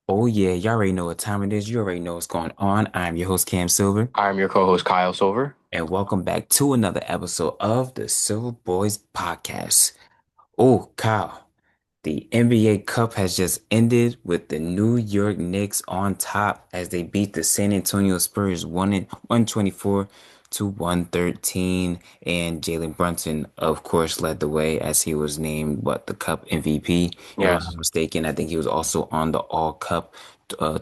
Oh yeah, you already know what time it is. You already know what's going on. I'm your host Cam Silver, I'm your co-host Kyle Silver. and welcome back to another episode of the Silver Boys Podcast. Oh, Kyle, the NBA Cup has just ended with the New York Knicks on top as they beat the San Antonio Spurs 124 to 113. And Jalen Brunson, of course, led the way as he was named the Cup MVP. If I'm not Yes. mistaken, I think he was also on the All Cup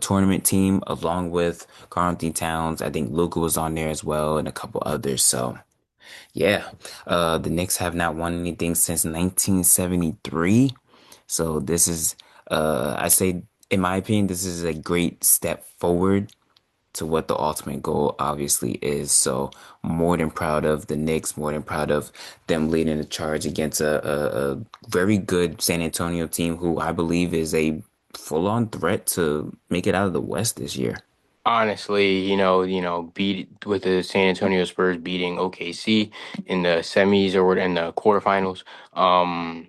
tournament team along with Karl Towns. I think Luka was on there as well and a couple others. So. Yeah, the Knicks have not won anything since 1973. So this is, I say, in my opinion, this is a great step forward to what the ultimate goal obviously is. So more than proud of the Knicks, more than proud of them leading the charge against a very good San Antonio team who I believe is a full-on threat to make it out of the West this year. Honestly, beat with the San Antonio Spurs beating OKC in the semis or in the quarterfinals. Um,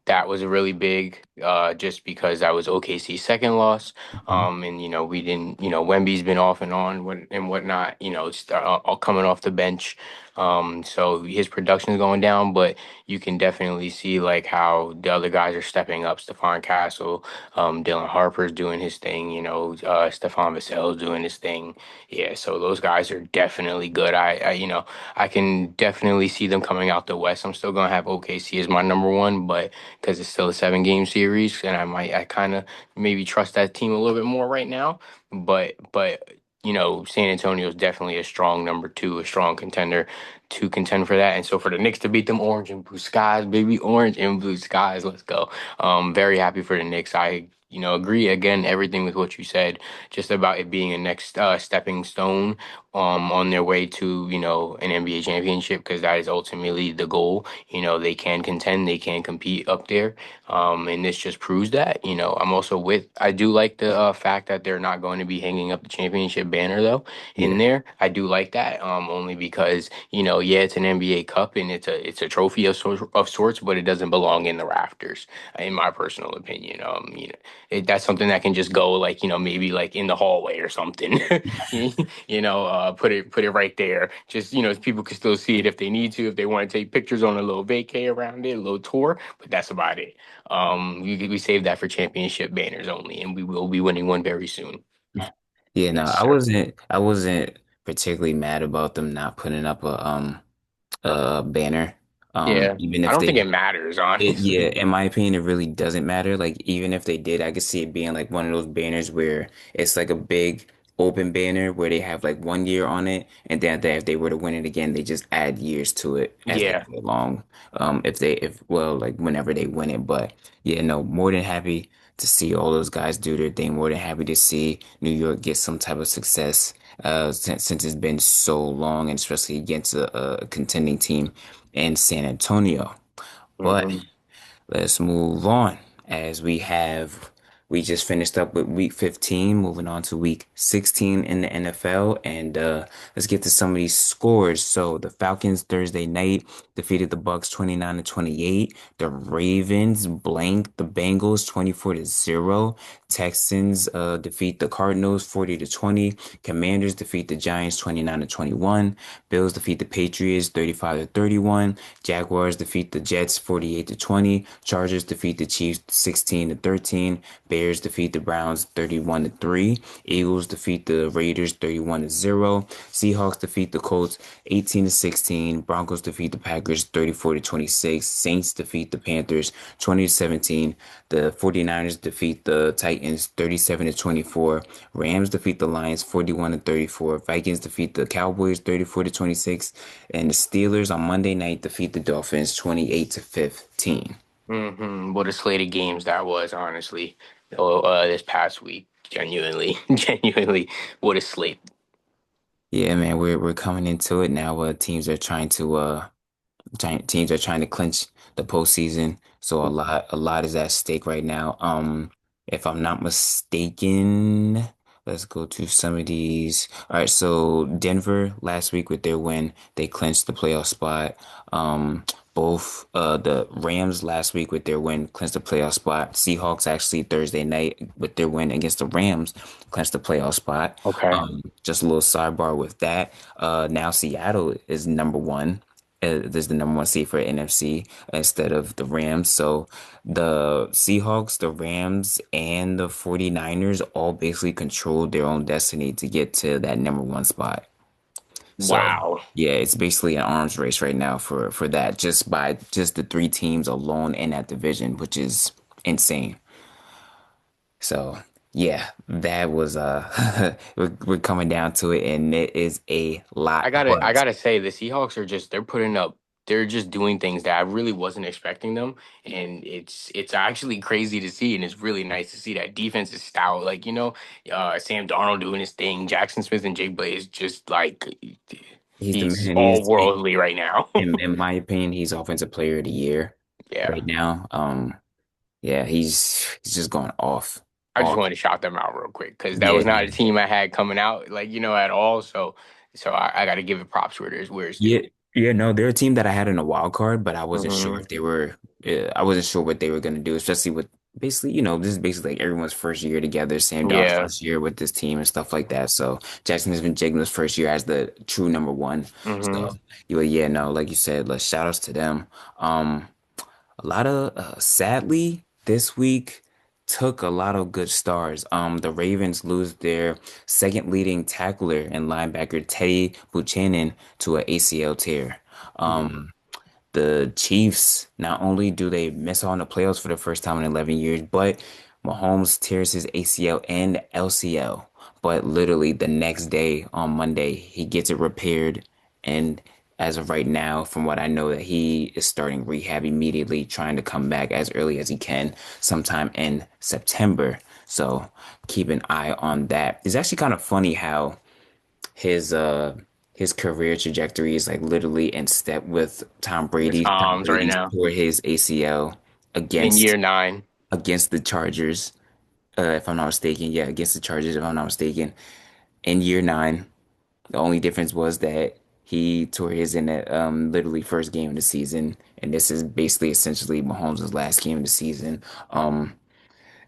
that was really big, just because that was OKC's second loss. Mhm. And we didn't, Wemby's been off and on and whatnot, all coming off the bench. So his production is going down, but you can definitely see like how the other guys are stepping up. Stephon Castle, Dylan Harper's doing his thing, Stephon Vassell's doing his thing. Yeah, so those guys are definitely good. I can definitely see them coming out the West. I'm still gonna have OKC as my number one, but because it's still a 7 game series, and I kind of maybe trust that team a little bit more right now. But San Antonio is definitely a strong number two, a strong contender to contend for that. And so for the Knicks to beat them, orange and blue skies, baby, orange and blue skies, let's go. Very happy for the Knicks. I agree again everything with what you said, just about it being a next stepping stone on their way to an NBA championship, because that is ultimately the goal. They can contend, they can compete up there. And this just proves that. I do like the fact that they're not going to be hanging up the championship banner though in Yeah. there. I do like that, only because yeah, it's an NBA Cup and it's a trophy of sorts, but it doesn't belong in the rafters, in my personal opinion. That's something that can just go like maybe like in the hallway or something. Put it right there. Just people can still see it if they need to, if they want to take pictures on a little vacay around it, a little tour. But that's about it. We save that for championship banners only, and we will be winning one very soon. Yeah, no, Yes, I sir. wasn't I wasn't particularly mad about them not putting up a banner. Yeah, Even I if don't think it they matters, yeah, honestly. in my opinion, it really doesn't matter. Like even if they did, I could see it being like one of those banners where it's like a big open banner where they have like 1 year on it, and then if they were to win it again, they just add years to it as they Yeah. go along. If well, like whenever they win it. But yeah, no, more than happy to see all those guys do their thing. More than happy to see New York get some type of success. Since it's been so long, and especially against a contending team in San Antonio. But Hmm. let's move on as we just finished up with week 15, moving on to week 16 in the NFL, and let's get to some of these scores. So the Falcons Thursday night defeated the Bucks 29 to 28. The Ravens blanked the Bengals 24 to 0. Texans defeat the Cardinals 40 to 20. Commanders defeat the Giants 29 to 21. Bills defeat the Patriots 35 to 31. Jaguars defeat the Jets 48 to 20. Chargers defeat the Chiefs 16 to 13. Bears defeat the Browns 31 to 3. Eagles defeat the Raiders 31 to 0. Seahawks defeat the Colts 18 to 16. Broncos defeat the Packers 34 to 26. Saints defeat the Panthers 20 to 17. The 49ers defeat the Titans 37 to 24. Rams defeat the Lions 41 to 34. Vikings defeat the Cowboys 34 to 26. And the Steelers on Monday night defeat the Dolphins 28 to 15. What a slate of games that was, honestly. This past week, genuinely, genuinely, what a slate. Yeah, man, we're coming into it now. Teams are trying to clinch the postseason, so a lot is at stake right now. If I'm not mistaken, Let's go to some of these. All right, so Denver last week with their win, they clinched the playoff spot. Both the Rams last week with their win clinched the playoff spot. Seahawks actually Thursday night with their win against the Rams clinched the playoff spot. Okay. Just a little sidebar with that. Now Seattle is number one. This is the number one seed for NFC instead of the Rams. So the Seahawks, the Rams, and the 49ers all basically controlled their own destiny to get to that number one spot. So Wow. yeah, it's basically an arms race right now for that, just by just the three teams alone in that division, which is insane. So yeah, that was we're coming down to it, and it is a lot, I but gotta say the Seahawks are just they're just doing things that I really wasn't expecting them, and it's actually crazy to see, and it's really nice to see that defense is stout. Like Sam Darnold doing his thing, Jackson Smith and Jake Blay just like he's the he's man. all worldly right now. In my opinion, he's offensive player of the year Yeah, right now. Yeah, he's just going I just off. wanted to shout them out real quick because that Yeah, was not a team I had coming out like at all. So I got to give it props where it's yeah, due. yeah. No, they're a team that I had in a wild card, but I wasn't sure Hmm. if they were. I wasn't sure what they were going to do, especially with basically, this is basically like everyone's first year together. Sam Darnold's Yeah. first year with this team and stuff like that. So Jackson has been Jacobs' first year as the true number one. So Hmm. yeah, no, like you said, let's shout outs to them. Um, A lot of sadly this week took a lot of good stars. The Ravens lose their second leading tackler and linebacker Teddy Buchanan to a ACL tear. Um, the Chiefs, not only do they miss out on the playoffs for the first time in 11 years, but Mahomes tears his ACL and LCL. But literally the next day on Monday, he gets it repaired. And as of right now, from what I know, that he is starting rehab immediately, trying to come back as early as he can sometime in September. So keep an eye on that. It's actually kind of funny how his uh his career trajectory is like literally in step with Tom It's Brady's. Tom arms right Brady's now tore his ACL in year against 9. the Chargers, if I'm not mistaken. Yeah, against the Chargers, if I'm not mistaken, in year nine. The only difference was that he tore his in the literally first game of the season, and this is basically essentially Mahomes' last game of the season.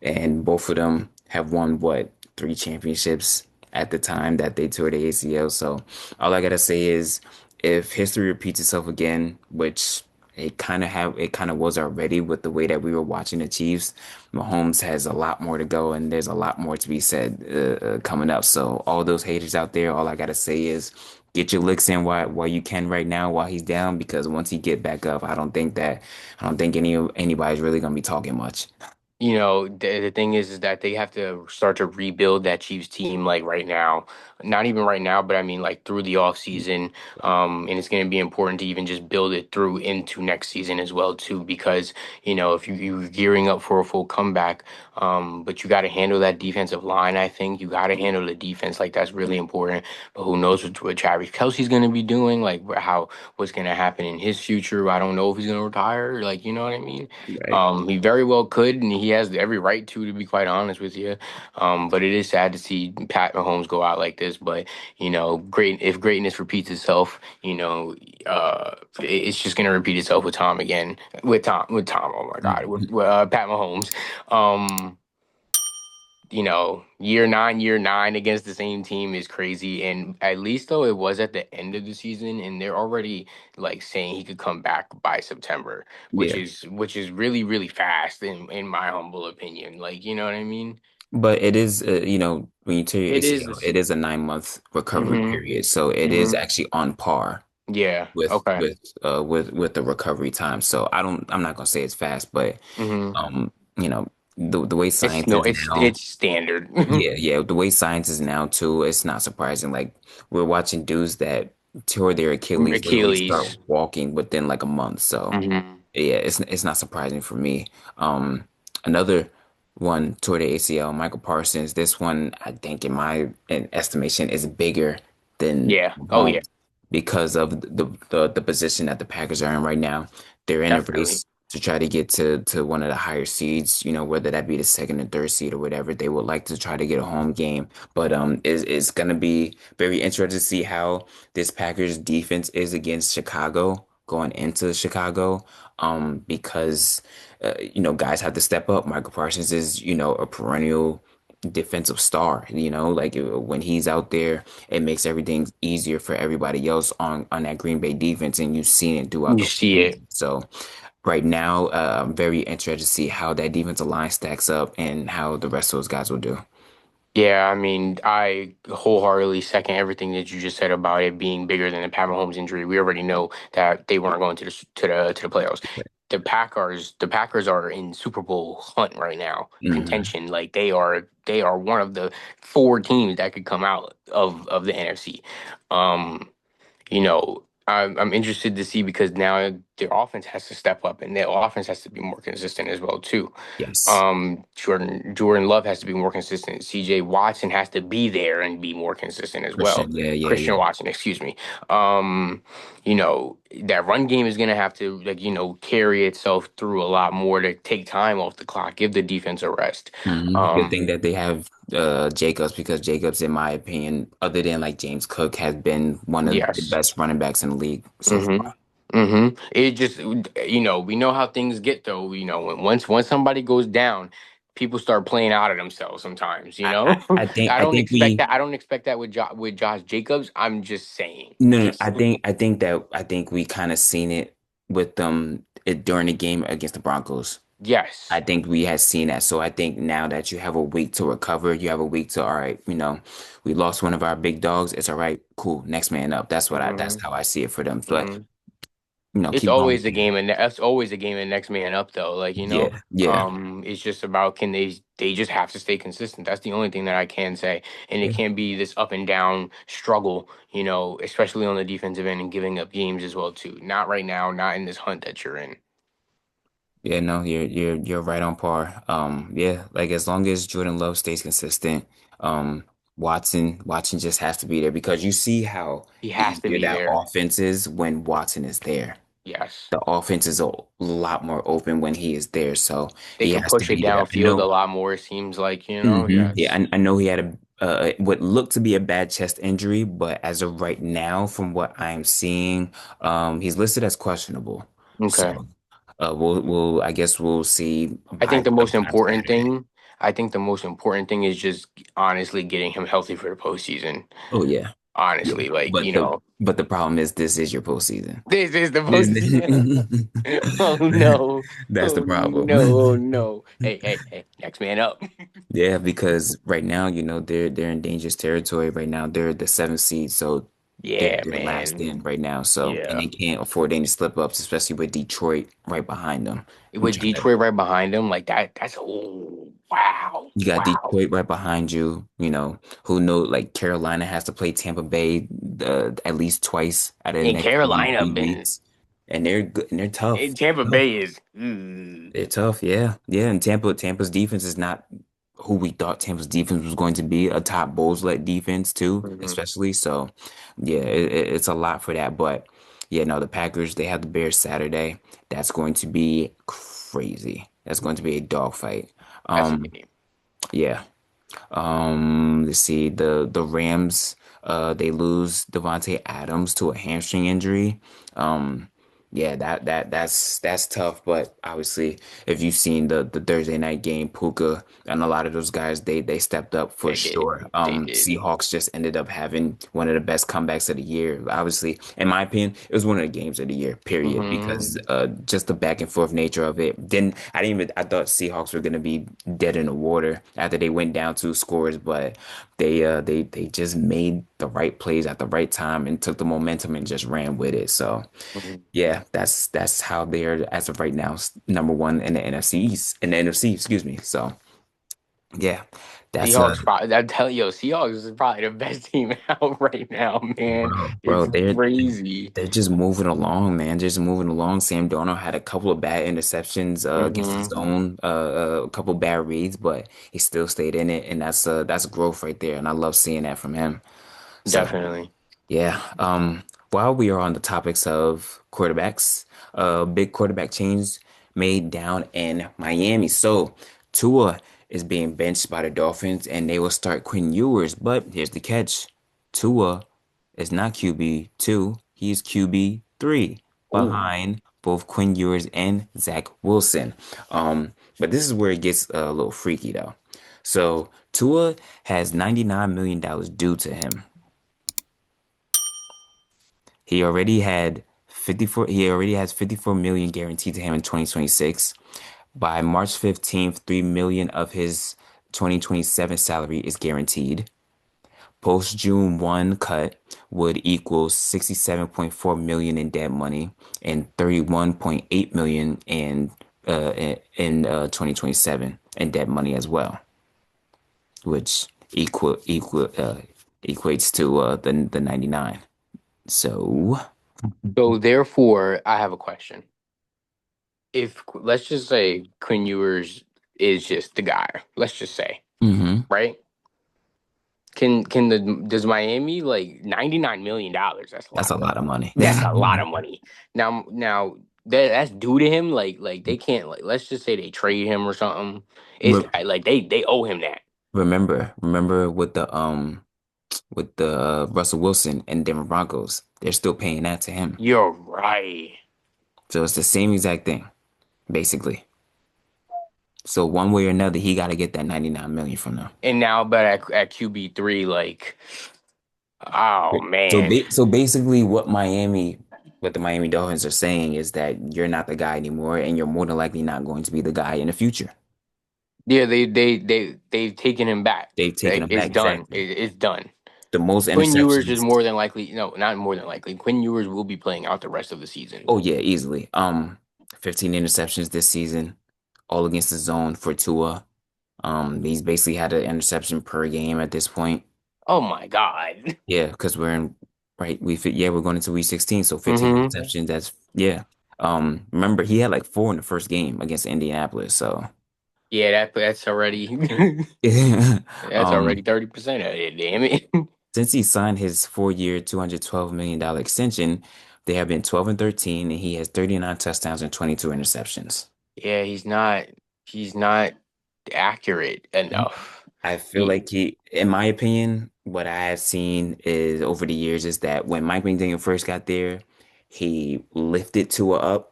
And both of them have won what, three championships at the time that they tore the ACL. So all I gotta say is, if history repeats itself again, which it kind of was already with the way that we were watching the Chiefs, Mahomes has a lot more to go, and there's a lot more to be said coming up. So all those haters out there, all I gotta say is, get your licks in while you can right now while he's down, because once he get back up, I don't think anybody's really gonna be talking much. The thing is that they have to start to rebuild that Chiefs team like right now. Not even right now, but I mean like through the off season. And it's going to be important to even just build it through into next season as well too, because if you're gearing up for a full comeback, but you got to handle that defensive line. I think you got to handle the defense, like that's really important. But who knows what Travis Kelsey's going to be doing? Like what's going to happen in his future? I don't know if he's going to retire. Like you know what I mean? Right. He very well could, and he has every right to be quite honest with you. But it is sad to see Pat Mahomes go out like this. But great if greatness repeats itself, it's just gonna repeat itself with Tom again. With Tom. Oh my God, with Pat Mahomes. Um, year nine against the same team is crazy. And at least though it was at the end of the season, and they're already like saying he could come back by September, which Yeah. is really, really fast in my humble opinion. Like, you know what I mean? But it is, when you tear your It ACL, is. it is a 9 month recovery Mm-hmm. period. So it is Mm-hmm. actually on par Yeah. with Okay. the recovery time. So I'm not gonna say it's fast, but Mm-hmm. um, the way It's science no, is it's now, it's standard. yeah, the way science is now too, it's not surprising. Like, we're watching dudes that tore their Achilles literally start Achilles. walking within like a month. So Mm-hmm. yeah, it's not surprising for me. Another one toward the ACL, Michael Parsons. This one, I think, in estimation, is bigger than Yeah. Oh yeah. Mahomes because of the position that the Packers are in right now. They're in a Definitely. race. to try to get to one of the higher seeds, whether that be the second or third seed or whatever. They would like to try to get a home game. But it's gonna be very interesting to see how this Packers defense is against Chicago going into Chicago. Because guys have to step up. Micah Parsons is, a perennial defensive star, like when he's out there, it makes everything easier for everybody else on that Green Bay defense, and you've seen it throughout You the see it. season. So right now, I'm very interested to see how that defensive line stacks up and how the rest of those guys will do. Yeah, I mean, I wholeheartedly second everything that you just said about it being bigger than the Pat Mahomes injury. We already know that they weren't going to the playoffs. The Packers are in Super Bowl hunt right now, Hmm. contention. Like they are one of the four teams that could come out of the NFC. Um, I'm interested to see because now their offense has to step up and their offense has to be more consistent as well too. Yes. Jordan Love has to be more consistent. CJ Watson has to be there and be more consistent as well. Christian, yeah, yeah, Christian yeah. Watson, excuse me. Um, that run game is gonna have to carry itself through a lot more to take time off the clock, give the defense a rest. Good Um, thing that they have Jacobs, because Jacobs, in my opinion, other than like James Cook, has been one of the yes. best running backs in the league so Mm-hmm. far. It just we know how things get though. Once somebody goes down, people start playing out of themselves sometimes. I, I, I think I I don't think expect we that. I don't expect that with Josh Jacobs. I'm just saying. no, no, Just I think we kind of seen it with during the game against the Broncos. I yes. think we had seen that. So I think now that you have a week to recover, you have a week to, all right, we lost one of our big dogs. It's all right, cool, next man up. That's hmm how I see it for them. But, hmm It's keep going. always a game, and that's always a game. And next man up, though. Yeah, yeah. it's just about can they just have to stay consistent. That's the only thing that I can say, and it Yeah. can't be this up and down struggle. Especially on the defensive end and giving up games as well too. Not right now. Not in this hunt that you're in. Yeah, no, you're right on par. Yeah, like as long as Jordan Love stays consistent, um, Watson just has to be there because you see how He has to easier be that there. offense is when Watson is there. Yes, The offense is a lot more open when he is there, so they he can has to push it be there. I downfield a know. lot more. It seems like Yeah, Yes. I know he had what looked to be a bad chest injury, but as of right now, from what I'm seeing, he's listed as questionable. Okay. So, I guess we'll see I by think the most sometime important Saturday. thing. I think the most important thing is just honestly getting him healthy for the postseason. Oh yeah, yeah. Honestly, But the problem is this is your postseason. this is the This, postseason. Oh no. that's the Oh problem. no. Oh no. Hey, hey, hey. Next man up. Yeah, because right now, they're in dangerous territory right now. They're the seventh seed, so Yeah, they're last man. in right now. So and Yeah. they can't afford any slip ups, especially with Detroit right behind them. I'm With trying to Detroit right behind him, like that's oh wow. You got Wow. Detroit right behind you, who know like Carolina has to play Tampa Bay at least twice out of the And next Carolina few been weeks. And they're good and they're tough. and Tampa Tough. Bay is They're tough, yeah. Yeah, and Tampa's defense is not who we thought Tampa's defense was going to be, a top Bowls-led defense too, Mhm. especially. So, yeah, it's a lot for that. But yeah, no, the Packers, they have the Bears Saturday. That's going to be crazy. That's going to be a dogfight. That's a Um, game. yeah. Let's see, the Rams, they lose Devontae Adams to a hamstring injury. Um, yeah, that's tough. But obviously, if you've seen the Thursday night game, Puka and a lot of those guys, they stepped up for They did. sure. They did. Seahawks just ended up having one of the best comebacks of the year. Obviously, in my opinion, it was one of the games of the year, period, because hmm just the back and forth nature of it. Then I thought Seahawks were gonna be dead in the water after they went down two scores, but they just made the right plays at the right time and took the momentum and just ran with it. So yeah, that's how they're as of right now, number one in the NFC East, in the NFC, excuse me. So yeah, that's I tell you, Seahawks is probably the best team out right now, man. bro, It's crazy. they're just moving along, man. Just moving along. Sam Darnold had a couple of bad interceptions against his hmm own, a couple bad reads, but he still stayed in it, and that's growth right there, and I love seeing that from him. So Definitely. yeah. While we are on the topics of quarterbacks, big quarterback change. made down in Miami. So Tua is being benched by the Dolphins and they will start Quinn Ewers. But here's the catch. Tua is not QB2, he's QB3 Oh, behind both Quinn Ewers and Zach Wilson. But this is where it gets a little freaky though. So Tua has $99 million due to him. He already had 54, he already has 54 million guaranteed to him in 2026. By March 15th, 3 million of his 2027 salary is guaranteed. Post June 1 cut would equal 67.4 million in dead money and 31.8 million in 2027 in dead money as well, which equates to the 99. So, so therefore, I have a question. If let's just say Quinn Ewers is just the guy, let's just say, mhm, right? Can the does Miami like $99 million? That's a that's lot a of lot of money. money. That's a lot of money. Now that's due to him. Like they can't like let's just say they trade him or something. It's Re- like they owe him that. remember with the Russell Wilson and Denver Broncos, they're still paying that to him. You're right. So it's the same exact thing, basically. So one way or another, he got to get that 99 million from them. And now, but at QB3, like, oh So man, basically, what the Miami Dolphins are saying is that you're not the guy anymore, and you're more than likely not going to be the guy in the future. yeah, they've taken him back. They've taken Like him it's back done. exactly. It's done. The most Quinn Ewers is interceptions. more than likely. No, not more than likely. Quinn Ewers will be playing out the rest of the season. Oh yeah, easily. 15 interceptions this season, all against the zone for Tua. He's basically had an interception per game at this point. Oh my God. Yeah, because we're in right. We're going into week 16, so 15 hmm interceptions. That's yeah. Remember he had like four in the first game against Indianapolis. So Yeah, that's already that's already um, 30% of it. Damn it. since he signed his 4-year, $212 million extension, they have been 12 and 13, and he has 39 touchdowns and 22 interceptions. Yeah, he's not accurate enough. I feel He like in my opinion, what I have seen is over the years is that when Mike McDaniel first got there, he lifted Tua up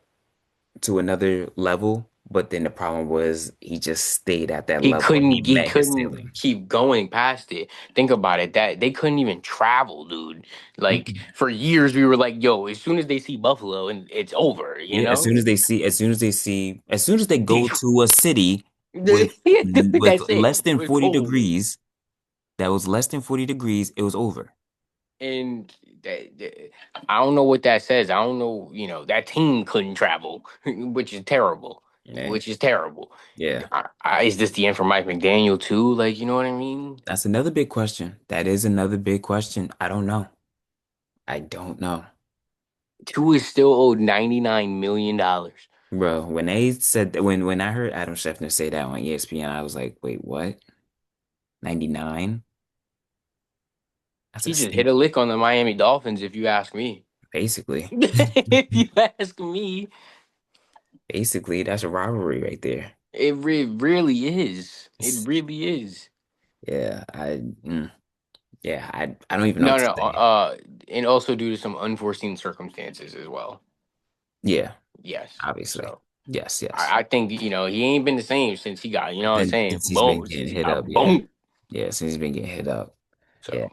to another level, but then the problem was he just stayed at that he level and he couldn't he met his couldn't ceiling. keep going past it. Think about it. That they couldn't even travel, dude. Like Mm-mm. for years we were like, yo, as soon as they see Buffalo and it's over, you Yeah, know? as soon as they They, go to a city with that's it. less than We're 40 cold. degrees, that was less than 40 degrees, it was over. And I don't know what that says. I don't know, that team couldn't travel, which is terrible. Yeah. Which is terrible. Yeah. Is this the end for Mike McDaniel too? Like, you know what I mean? That's another big question. That is another big question. I don't know. I don't know. Two is still owed $99 million. Bro, when they said that, when I heard Adam Schefter say that on ESPN, I was like, wait, what? 99? That's a He just hit steep, a lick on the Miami Dolphins, if you ask me. basically. If you ask me, Basically, that's a rivalry right there. really is. It really is. Yeah, I don't even know No, what to no, say. and also due to some unforeseen circumstances as well. Yeah, Yes. obviously. So Yes, yes. I think he ain't been the same since he got, you know what I'm Then saying? since he's been Boom, getting since he hit up, got yeah. boom. Yeah, since he's been getting hit up. Yeah. So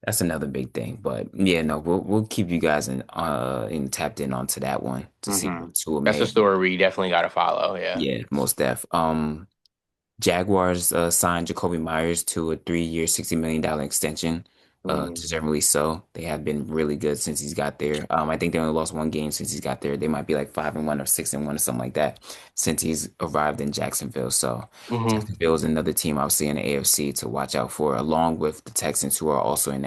That's another big thing. But yeah, no, we'll keep you guys in tapped in onto that one to see hmm what Tua that's a may. story we definitely got to follow. Yeah. Yeah, most def. Jaguars signed Jakobi Meyers to a 3-year, $60 million extension. hmm Deservedly so. They have been really good since he's got there. I think they only lost one game since he's got there. They might be like 5-1 or 6-1 or something like that since he's arrived in Jacksonville. So hmm Jacksonville is another team obviously in the AFC to watch out for, along with the Texans who are also in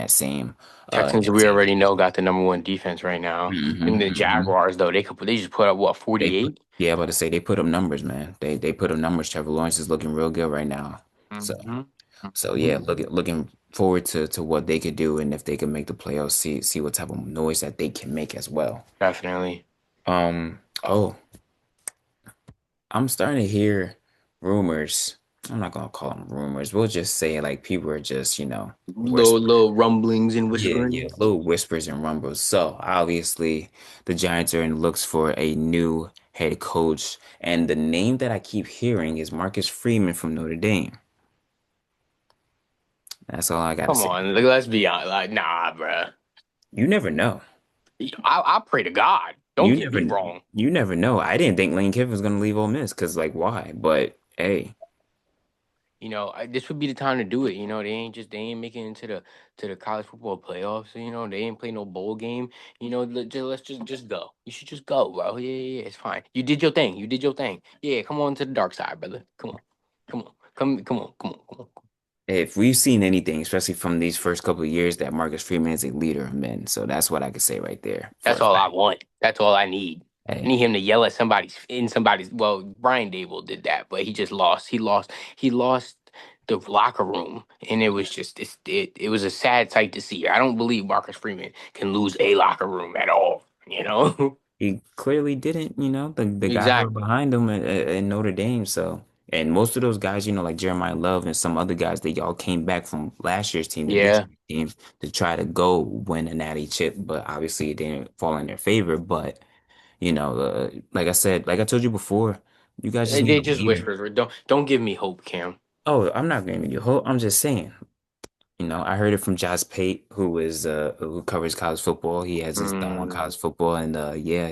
Texans, that we same already know, division. got the number one defense right now. And the Hmm. Jaguars, though, they just put up what They put 48. Yeah, about to say they put up numbers, man. They put up numbers. Trevor Lawrence is looking real good right now. So. hmm So hmm yeah, looking forward to what they could do and if they can make the playoffs, see what type of noise that they can make as well. Definitely. Oh, I'm starting to hear rumors. I'm not gonna call them rumors. We'll just say like people are just, whispering. Little rumblings and Yeah, yeah, whisperings. little whispers and rumbles. So obviously, the Giants are in looks for a new head coach, and the name that I keep hearing is Marcus Freeman from Notre Dame. That's all I gotta Come say. on, like, let's be honest. Like, nah, bruh. You never know. I pray to God. Don't You get never, me wrong. you never know. I didn't think Lane Kiffin was gonna leave Ole Miss because, like, why? But hey, This would be the time to do it. They ain't making it to the college football playoffs. They ain't play no bowl game. Let's just go. You should just go, bro. Yeah, yeah, yeah, it's fine. You did your thing. You did your thing. Yeah, come on to the dark side, brother. Come on, come on, come on. if we've seen anything, especially from these first couple of years, that Marcus Freeman is a leader of men. So that's what I could say right there for That's a all I fact. want. That's all I need. I Hey, need him to yell at somebody's. Well, Brian Dable did that, but he just lost. He lost the locker room, and it was just it was a sad sight to see. I don't believe Marcus Freeman can lose a locker room at all. he clearly didn't, the guys were Exactly. behind him in Notre Dame. So, and most of those guys, like Jeremiah Love and some other guys, they all came back from last year's team, the this Yeah, year's team, to try to go win a natty chip. But obviously, it didn't fall in their favor. But, like I said, like I told you before, you guys just need they to just wait. whispers. Don't give me hope, Cam. Oh, I'm not giving you hope. I'm just saying. I heard it from Josh Pate, who covers college football. He has his thumb on Mm, college football, and yeah,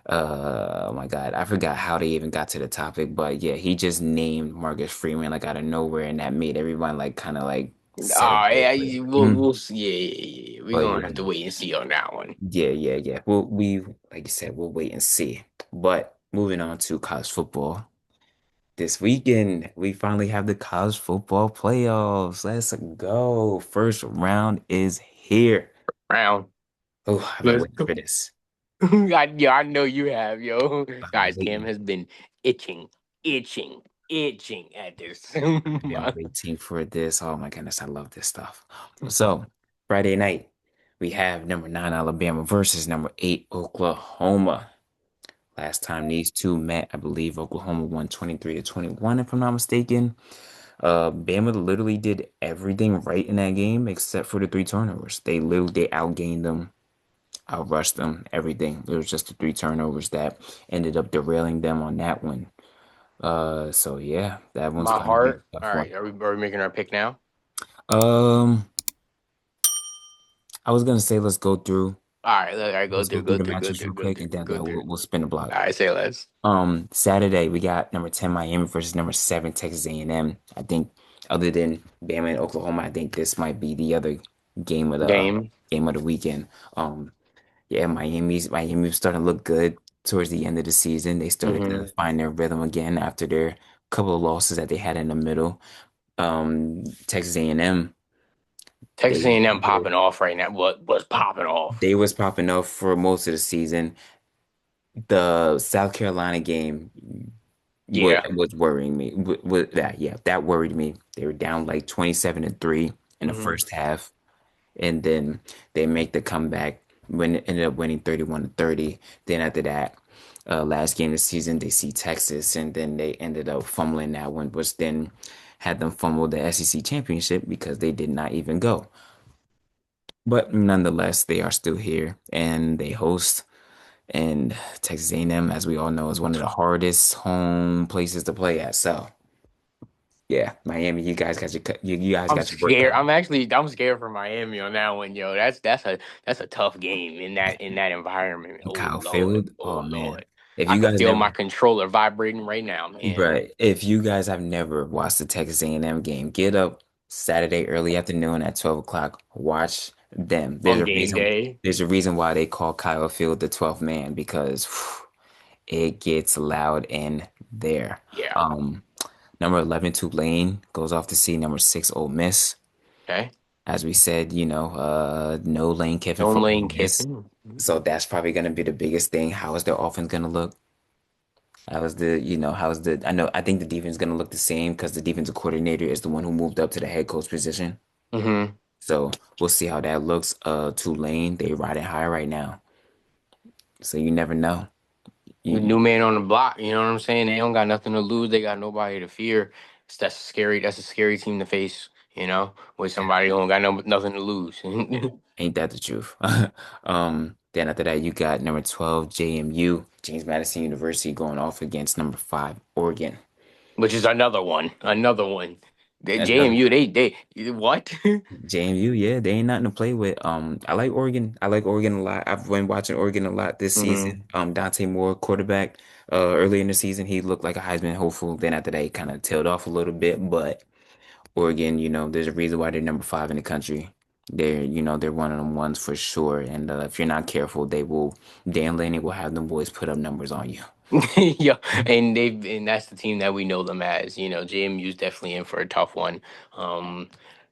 oh my God, I forgot how they even got to the topic, but yeah, he just named Marcus Freeman like out of nowhere, and that made everyone like kind of like celebrate. yeah, Like, we'll see. Yeah, yeah, yeah. We're but gonna yeah, have to wait and see on that one. yeah, yeah, yeah. We like you said, we'll wait and see. But moving on to college football. This weekend, we finally have the college football playoffs. Let's go. First round is here. Round. Oh, I've been Let's waiting go. for this. I know you have, yo. I've been Guys, Cam waiting. has been itching, itching, itching at this. I've been waiting for this. Oh my goodness, I love this stuff. So, Friday night, we have number 9 Alabama versus number 8 Oklahoma. Last time these two met, I believe Oklahoma won 23 to 21, if I'm not mistaken. Bama literally did everything right in that game except for the 3 turnovers. They outgained them, outrushed them, everything. It was just the 3 turnovers that ended up derailing them on that one. So yeah, that one's My gonna be heart. a tough All one. right, are we making our pick now? Um, I was gonna say All right, let's go through go the through, go matches through, real go quick, through, and then go through. we'll spin the block. All right, say less. Saturday we got number 10 Miami versus number 7 Texas A&M. I think other than Bama and Oklahoma, I think this might be the other game of the Game. weekend. Um, yeah, Miami's starting to look good towards the end of the season. They started to Mm-hmm. find their rhythm again after their couple of losses that they had in the middle. Texas A&M, Texas they A&M they popping off right now. What was popping off? they was popping off for most of the season. The South Carolina game what Yeah. was worrying me. That worried me. They were down like 27-3 in the Mm-hmm. first half, and then they make the comeback when it ended up winning 31-30. Then after that, last game of the season, they see Texas, and then they ended up fumbling that one, which then had them fumble the SEC championship because they did not even go. But nonetheless, they are still here, and they host. And Texas A&M, as we all know, is one of the hardest home places to play at. So, yeah, Miami, you guys I'm got your work scared. cut out. I'm scared for Miami on that one, yo. That's a tough game in that environment. And Oh Kyle Lord, Field, oh oh man, Lord. if I you can guys feel never, my controller vibrating right now, man. right, if you guys have never watched the Texas A&M game, get up Saturday early afternoon at 12 o'clock. Watch them. On game day. There's a reason why they call Kyle Field the 12th man because it gets loud in there. Yeah. Um, Number 11, Tulane goes off to see number 6, Ole Miss. Okay. As we said, no Lane Kiffin No for Ole Lane Miss. Kiffin. So that's probably going to be the biggest thing. How is their offense going to look? I think the defense is going to look the same because the defensive coordinator is the one who moved up to the head coach position. Mm-hmm. So we'll see how that looks. Tulane, they riding high right now. So you never know. The You, new man on the block. You know what I'm saying? They don't got nothing to lose. They got nobody to fear. That's a scary. That's a scary team to face. With somebody who don't got nothing to lose. ain't that the truth? Then after that, you got number 12, JMU, James Madison University, going off against number 5, Oregon. Which is another one. Another one. The Another JMU. They what? JMU, yeah, they ain't nothing to play with. I like Oregon. I like Oregon a lot. I've been watching Oregon a lot this season. hmm Dante Moore, quarterback. Early in the season, he looked like a Heisman hopeful. Then after that, he kind of tailed off a little bit. But Oregon, there's a reason why they're number 5 in the country. They're one of them ones for sure. And if you're not careful, Dan Lanning will have them boys put up numbers on you. Yeah, and that's the team that we know them as. JMU's definitely in for a tough one. Um,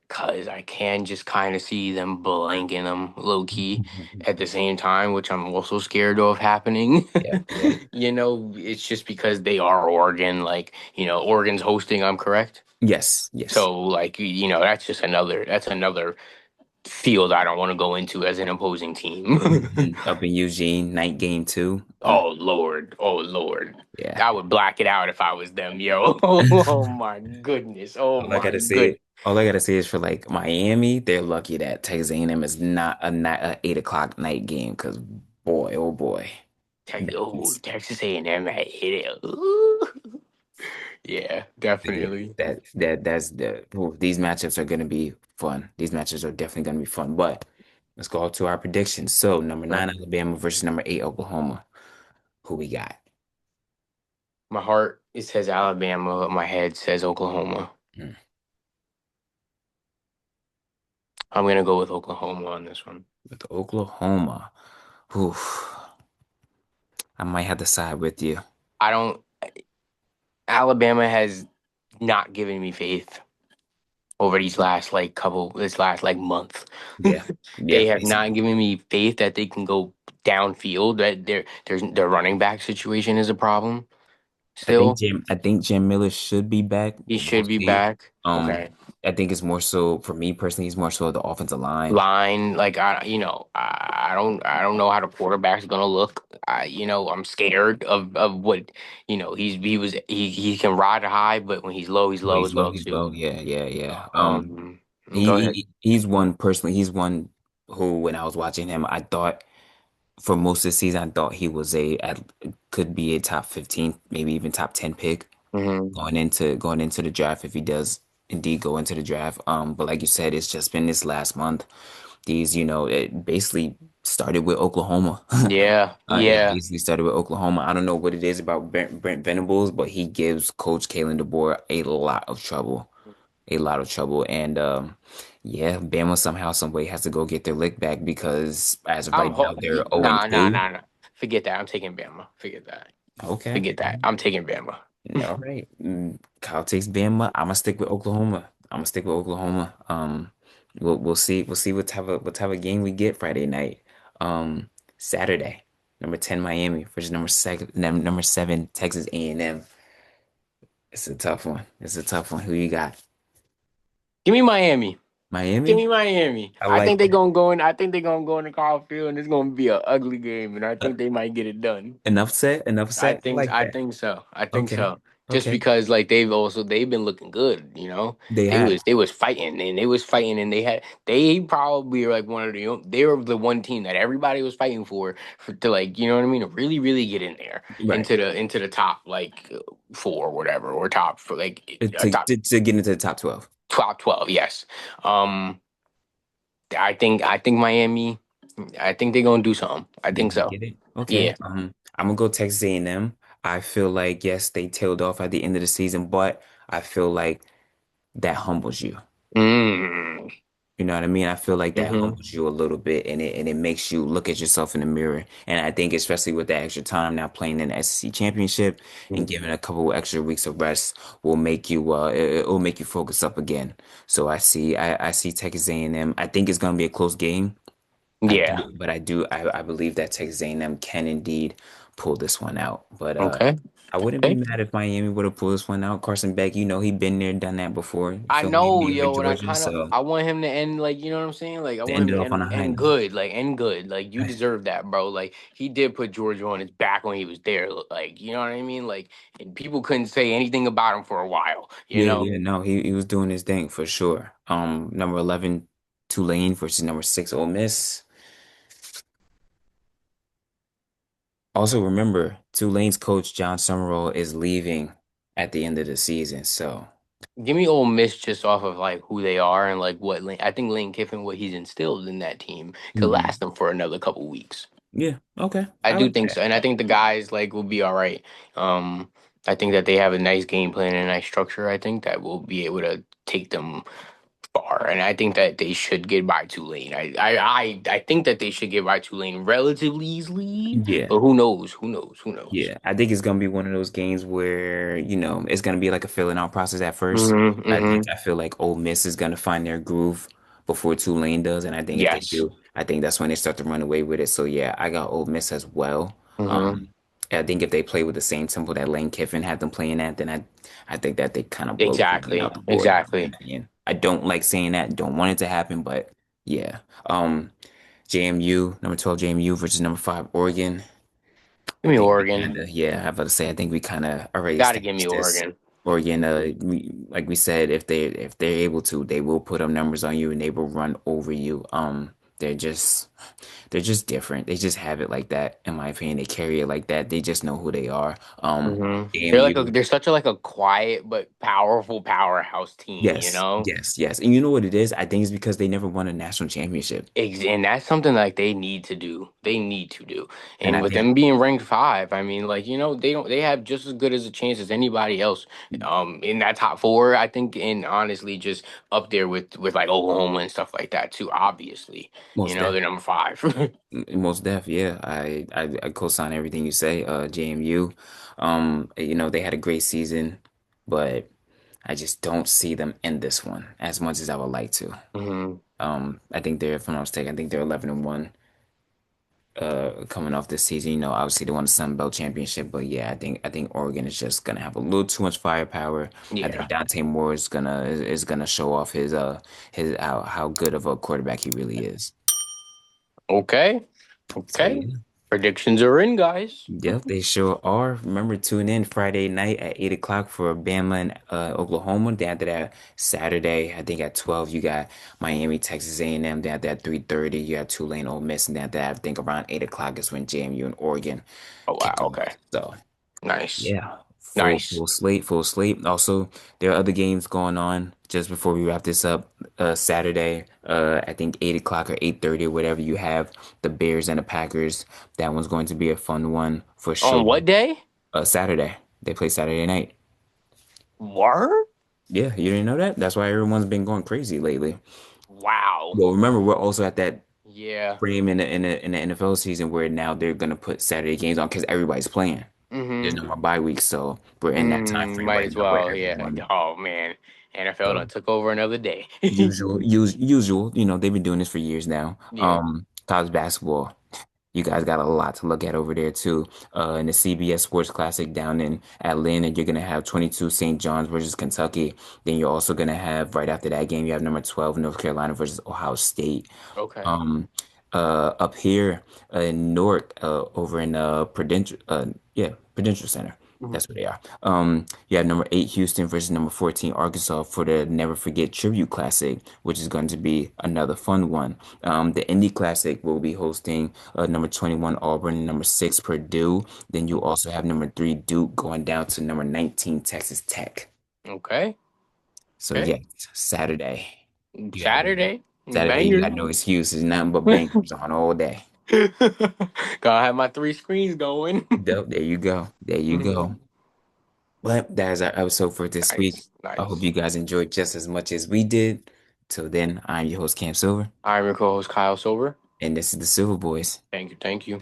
cause I can just kind of see them blanking them low key at the same time, which I'm also scared of happening. Yeah, yeah. It's just because they are Oregon. Like, Oregon's hosting. I'm correct. Yes, yes. So like, that's another field I don't want to go into as an opposing team. Up in Eugene, night game two. Oh Lord, oh Lord. Yeah. I would black it out if I was them, yo. Oh my goodness. Oh All I my gotta say, good. all I gotta say is for like Miami, they're lucky that Texas A&M is not a 8 o'clock night game. Cause boy, oh boy, that's, Texas A&M at it. Ooh. Yeah, yeah, definitely. these matchups are gonna be fun. These matchups are definitely gonna be fun. But let's go to our predictions. So number Uh, 9 Alabama versus number 8 Oklahoma. Who we got? My heart it says Alabama, but my head says Oklahoma. Hmm, I'm gonna go with Oklahoma on this one. With Oklahoma. Oof, I might have to side with you. I don't. Alabama has not given me faith over this last like month. Yeah, yeah, They have not basically. given me faith that they can go downfield. That their running back situation is a problem still. I think Jim Miller should be back, He but we'll should be see. back. Um, Okay. I think it's more so for me personally, it's more so the offensive line. Line, like I don't know how the quarterback's gonna look. I'm scared of what he can ride high, but when he's When low he's as low, well he's too. low. Yeah, yeah, yeah. Um, go ahead. He's one personally. He's one who, when I was watching him, I thought for most of the season, I thought he was could be a top 15, maybe even top 10 pick hmm going into the draft if he does indeed go into the draft. But like you said, it's just been this last month. It basically started with Oklahoma. Yeah, It yeah. basically started with Oklahoma. I don't know what it is about Brent Venables, but he gives Coach Kalen DeBoer a lot of trouble, a lot of trouble. And yeah, Bama somehow, some way has to go get their lick back because as of right now, they're 0 and Nah, nah, 2. nah, nah. Forget that. I'm taking Bama. Forget that. Okay. Forget that. I'm taking Bama. All right. Kyle takes Bama. I'm gonna stick with Oklahoma. I'm gonna stick with Oklahoma. We'll see. We'll see what type of game we get Friday night. Saturday, number 10 Miami versus number 7 Texas A&M. It's a tough one. It's a tough one. Who you got? Give me Miami. Give Miami? me Miami. I I think like they're that. gonna go in. I think they're gonna go in the Carl Field, and it's gonna be an ugly game. And I Uh, think they might get it done. enough said. Enough said. I like I that. think so. I think Okay. so. Just Okay. because like they've been looking good. They They have. was they was fighting and they probably are like one of they were the one team that everybody was fighting for to like you know what I mean to really really get in there Right. into the top like four or whatever or top for like To, top to get into the top 12. top 12. Yes. Um. I think Miami. I think they're gonna do something. I They think gonna so. get it? Okay. Yeah. I'm gonna go Texas A&M. I feel like yes, they tailed off at the end of the season, but I feel like that humbles you. Mm. You know what I mean? I feel like that Mm-hmm. humbles you a little bit and it makes you look at yourself in the mirror. And I think especially with the extra time now playing in the SEC championship and giving a couple extra weeks of rest will make you it'll make you focus up again. So I see Texas A&M. I think it's gonna be a close game. I Yeah. do, but I believe that Texas A&M can indeed pull this one out. But Okay. I wouldn't be Okay. mad if Miami would have pulled this one out. Carson Beck, he been there, done that before. You I feel me? know, Being with yo, and Georgia, so I want him to end like, you know what I'm saying? Like I to want end him it to off on a high end note. good, like end good. Like you deserve that, bro. Like he did put Georgia on his back when he was there. Like, you know what I mean? Like and people couldn't say anything about him for a while, you Yeah, know? yeah, no, he was doing his thing for sure. Number 11, Tulane versus number 6, Ole Miss. Also, remember, Tulane's coach John Summerall is leaving at the end of the season. So, Give me Ole Miss just off of like who they are and like what Lane, I think Lane Kiffin, what he's instilled in that team could mhm. last them for another couple weeks. Yeah, okay, I I do like think that. so, and I think the guys like will be all right. Um, I think that they have a nice game plan and a nice structure. I think that will be able to take them far, and I think that they should get by Tulane. I think that they should get by Tulane relatively easily, Yeah. but who knows? Who knows? Who knows? Yeah, I think it's gonna be one of those games where, it's gonna be like a filling out process at first. Hmm. I Hmm. feel like Ole Miss is gonna find their groove before Tulane does, and I think if they Yes. do, I think that's when they start to run away with it. So yeah, I got Ole Miss as well. Hmm. I think if they play with the same tempo that Lane Kiffin had them playing at, then I think that they kind of blow Tulane Exactly. out the board, in my Exactly. opinion. I don't like saying that, don't want it to happen, but yeah. JMU, number 12 JMU versus number 5 Oregon. Give I me think we Oregon. kind of, yeah, I was about to say, I think we kind of already Got to give me established this. Oregon. Oregon, like we said, if they're able to, they will put up numbers on you and they will run over you. They're just they're just different. They just have it like that, in my opinion. They carry it like that. They just know who they are. AMU, They're such a like a quiet but powerful powerhouse team, you yes, know? yes, yes. And you know what it is? I think it's because they never won a national championship, And that's something like they need to do. They need to do. and And I with think them being ranked five, I mean, like, they have just as good as a chance as anybody else in that top four, I think, and honestly just up there with like Oklahoma and stuff like that too, obviously. most They're number five. Most def, yeah. I co-sign everything you say. JMU, they had a great season, but I just don't see them in this one as much as I would like to. Hmm. I think they're, if I'm not mistaken, I think they're 11-1 coming off this season. Obviously they won the Sun Belt Championship, but yeah, I think Oregon is just gonna have a little too much firepower. I think Yeah. Dante Moore is gonna show off his how good of a quarterback he really is. Okay. So Okay. yeah. Predictions are in, guys. Yep, they sure are. Remember, tune in Friday night at 8 o'clock for Bama and Oklahoma. Then after that, Saturday, I think at 12, you got Miami, Texas A&M. Then after that, 3:30, you got Tulane, Ole Miss. And then after that, I think around 8 o'clock is when JMU and Oregon Oh wow. kick off. Okay. So, Nice. yeah, full Nice. full slate, full slate. Also, there are other games going on. Just before we wrap this up, Saturday, I think 8 o'clock or 8:30, whatever you have, the Bears and the Packers. That one's going to be a fun one for sure. On what day? Saturday. They play Saturday night. Word? Yeah, you didn't know that? That's why everyone's been going crazy lately. Wow. Well, remember, we're also at that Yeah. frame in the NFL season where now they're gonna put Saturday games on because everybody's playing. There's no Mm-hmm. more bye weeks, so we're in that time frame Might right as now where well. Yeah. everyone. Oh man. NFL So done took over another day. usual. They've been doing this for years now. Yeah. College basketball. You guys got a lot to look at over there too. In the CBS Sports Classic down in Atlanta, you're gonna have 22 St. John's versus Kentucky. Then you're also gonna have right after that game, you have number 12 North Carolina versus Ohio State. Okay. Um, up here in Newark, over in Prudential Center. Mhm. That's where they are. You have number 8 Houston versus number 14 Arkansas for the Never Forget Tribute Classic, which is going to be another fun one. The Indy Classic will be hosting number 21 Auburn, number 6 Purdue. Then you also have number 3 Duke going down to number 19 Texas Tech. Okay. So Okay. yeah, Saturday. You got Saturday. Saturday, you got Banger. no excuses, nothing but bangers on all day. Gotta have my three screens going. Yep, there you go. There you go. But that is our episode for this week. Nice. I hope Nice. you guys enjoyed just as much as we did. Till then, I'm your host, Cam Silver, I'm your co-host Kyle Silver. and this is the Silver Boys. Thank you. Thank you.